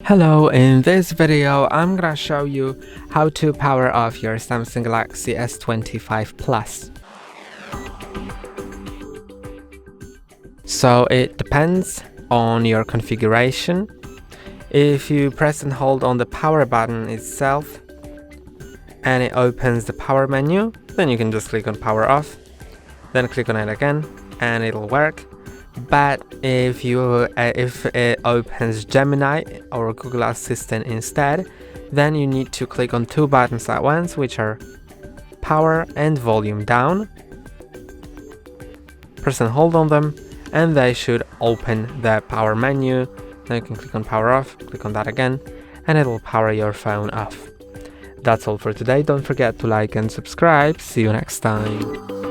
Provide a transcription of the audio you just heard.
Hello, in this video I'm gonna show you how to power off your Samsung Galaxy S25 Plus. So it depends on your configuration. If you press and hold on the power button itself and it opens the power menu, then you can just click on power off, then click on it again and it'll work. But if it opens Gemini or Google Assistant instead, then you need to click on two buttons at once, which are power and volume down. Press and hold on them and they should open the power menu. Then you can click on power off, click on that again, and it will power your phone off. That's all for today. Don't forget to like and subscribe. See you next time.